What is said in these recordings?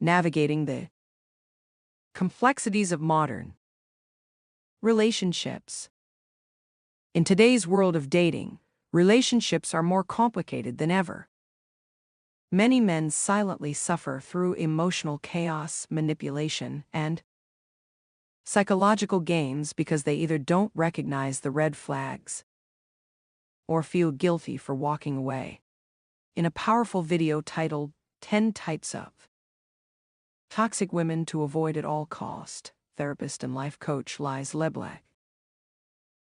navigating the complexities of modern relationships. In today's world of dating, relationships are more complicated than ever. Many men silently suffer through emotional chaos, manipulation, and psychological games because they either don't recognize the red flags or feel guilty for walking away. In a powerful video titled 10 Types of Toxic Women to Avoid at All Cost, therapist and life coach Liz Leblanc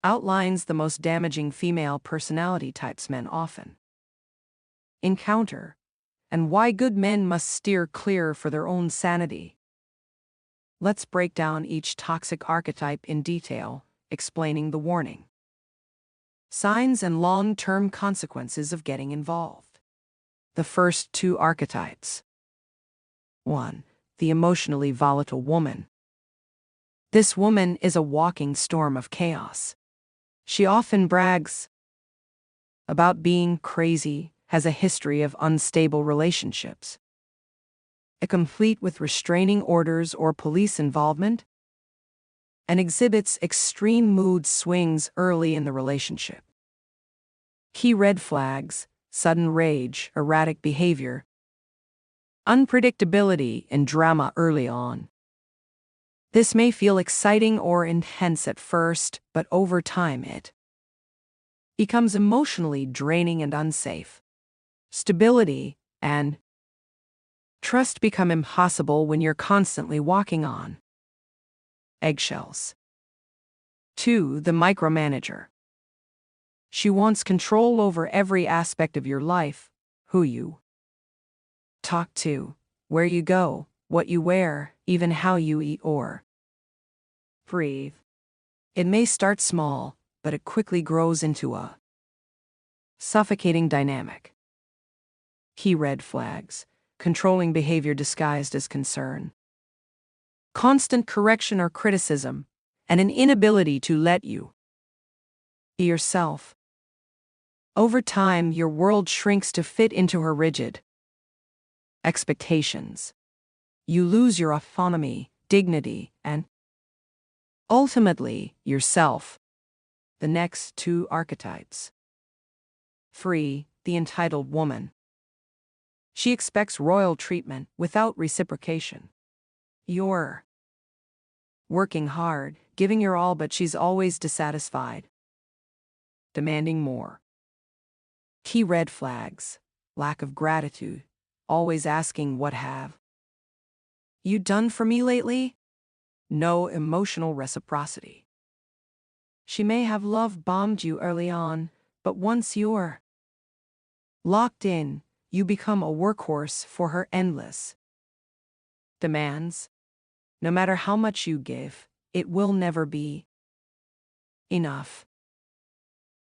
outlines the most damaging female personality types men often encounter, and why good men must steer clear for their own sanity. Let's break down each toxic archetype in detail, explaining the warning, signs, and long-term consequences of getting involved. The first two archetypes. 1. The emotionally volatile woman. This woman is a walking storm of chaos. She often brags about being crazy, has a history of unstable relationships, complete with restraining orders or police involvement, and exhibits extreme mood swings early in the relationship. Key red flags: sudden rage, erratic behavior, unpredictability, and drama early on. This may feel exciting or intense at first, but over time it becomes emotionally draining and unsafe. Stability and trust become impossible when you're constantly walking on eggshells. 2. The micromanager. She wants control over every aspect of your life: who you talk to, where you go, what you wear, even how you eat or breathe. It may start small, but it quickly grows into a suffocating dynamic. Key red flags: controlling behavior disguised as concern, constant correction or criticism, and an inability to let you be yourself. Over time, your world shrinks to fit into her rigid expectations. You lose your autonomy, dignity, and ultimately, yourself. The next two archetypes. 3. The entitled woman. She expects royal treatment without reciprocation. You're working hard, giving your all, but she's always dissatisfied, demanding more. Key red flags: lack of gratitude, always asking what have you done for me lately? No emotional reciprocity. She may have love bombed you early on, but once you're locked in, you become a workhorse for her endless demands. No matter how much you give, it will never be enough.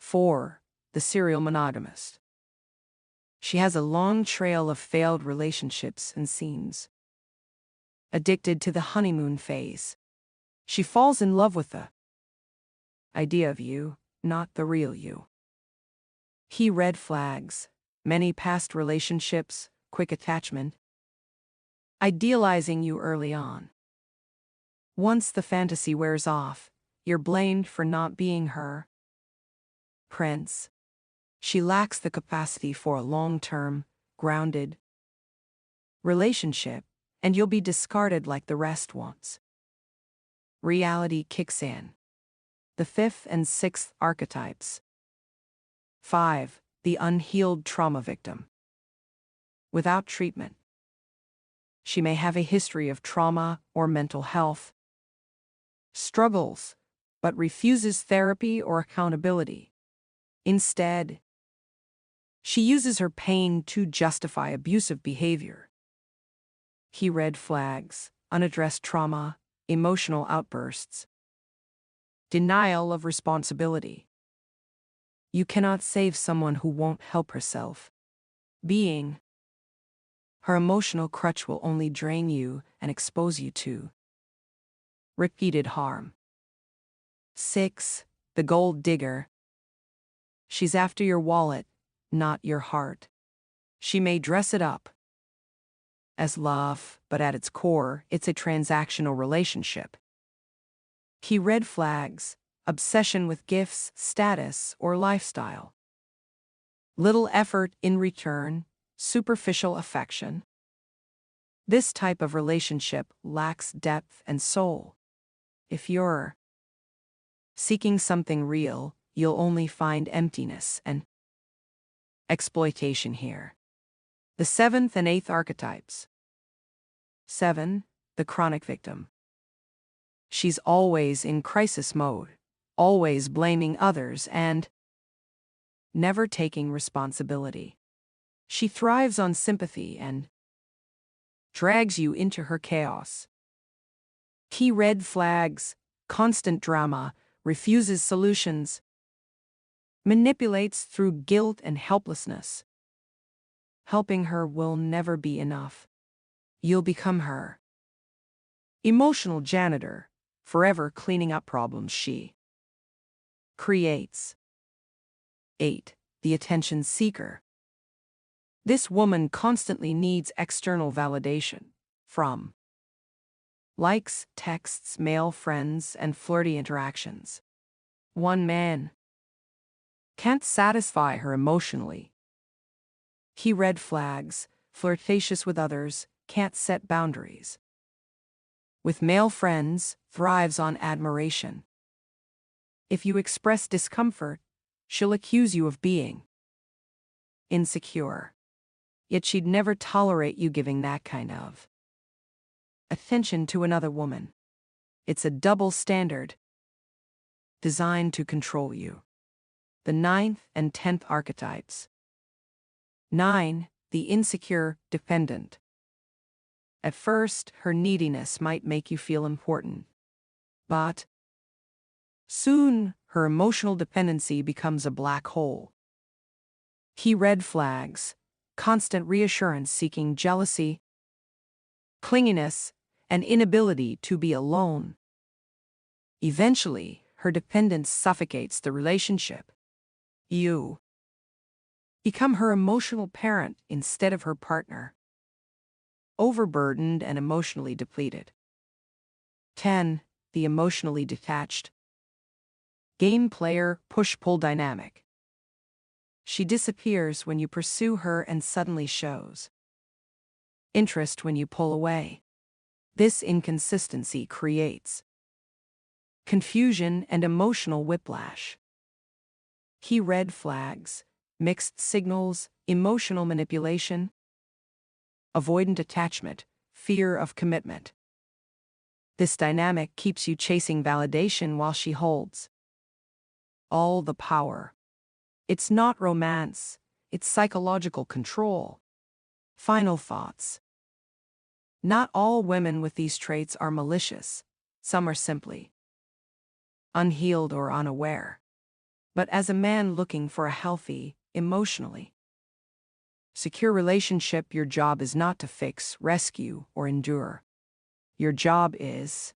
4. The serial monogamist. She has a long trail of failed relationships and scenes. Addicted to the honeymoon phase, she falls in love with the idea of you, not the real you. Key red flags: many past relationships, quick attachment, idealizing you early on. Once the fantasy wears off, you're blamed for not being her prince. She lacks the capacity for a long-term, grounded relationship, and you'll be discarded like the rest once reality kicks in. The 5th and 6th archetypes. 5. The unhealed trauma victim. Without treatment, she may have a history of trauma or mental health struggles, but refuses therapy or accountability. Instead, she uses her pain to justify abusive behavior. Key red flags: unaddressed trauma, emotional outbursts, denial of responsibility. You cannot save someone who won't help herself. Being her emotional crutch will only drain you and expose you to repeated harm. 6. The gold digger. She's after your wallet, not your heart. She may dress it up, as love, but at its core, it's a transactional relationship. Key red flags: obsession with gifts, status, or lifestyle. Little effort in return, superficial affection. This type of relationship lacks depth and soul. If you're seeking something real, you'll only find emptiness and exploitation here. The 7th and 8th archetypes. 7. The chronic victim. She's always in crisis mode, always blaming others and never taking responsibility. She thrives on sympathy and drags you into her chaos. Key red flags: constant drama, refuses solutions, manipulates through guilt and helplessness. Helping her will never be enough. You'll become her emotional janitor, forever cleaning up problems she creates. 8. The attention seeker. This woman constantly needs external validation from likes, texts, male friends, and flirty interactions. One man can't satisfy her emotionally. Key red flags: flirtatious with others, can't set boundaries. With male friends, thrives on admiration. If you express discomfort, she'll accuse you of being insecure. Yet she'd never tolerate you giving that kind of attention to another woman. It's a double standard designed to control you. The 9th and 10th archetypes. 9. The insecure dependent. At first, her neediness might make you feel important. But soon, her emotional dependency becomes a black hole. Key red flags: constant reassurance seeking, jealousy, clinginess, and inability to be alone. Eventually, her dependence suffocates the relationship. You become her emotional parent instead of her partner. Overburdened and emotionally depleted. 10. The emotionally detached. Game player, push-pull dynamic. She disappears when you pursue her and suddenly shows interest when you pull away. This inconsistency creates confusion and emotional whiplash. Key red flags: mixed signals, emotional manipulation, avoidant attachment, fear of commitment. This dynamic keeps you chasing validation while she holds all the power. It's not romance, it's psychological control. Final thoughts. Not all women with these traits are malicious. Some are simply unhealed or unaware. But as a man looking for a healthy, emotionally secure relationship, your job is not to fix, rescue, or endure. Your job is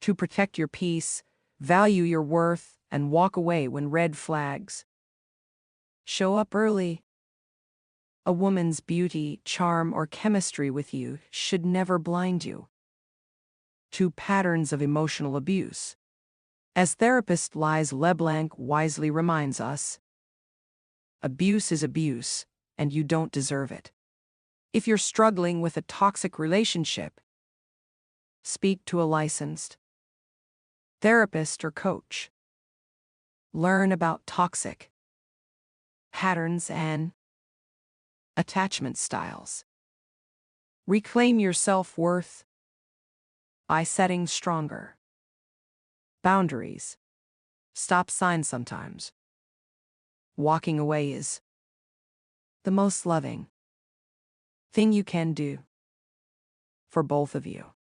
to protect your peace, value your worth, and walk away when red flags show up early. A woman's beauty, charm, or chemistry with you should never blind you to patterns of emotional abuse. As therapist Lise LeBlanc wisely reminds us, abuse is abuse, and you don't deserve it. If you're struggling with a toxic relationship, speak to a licensed therapist or coach. Learn about toxic patterns and attachment styles. Reclaim your self-worth by setting stronger boundaries. Stop signs sometimes. Walking away is the most loving thing you can do for both of you.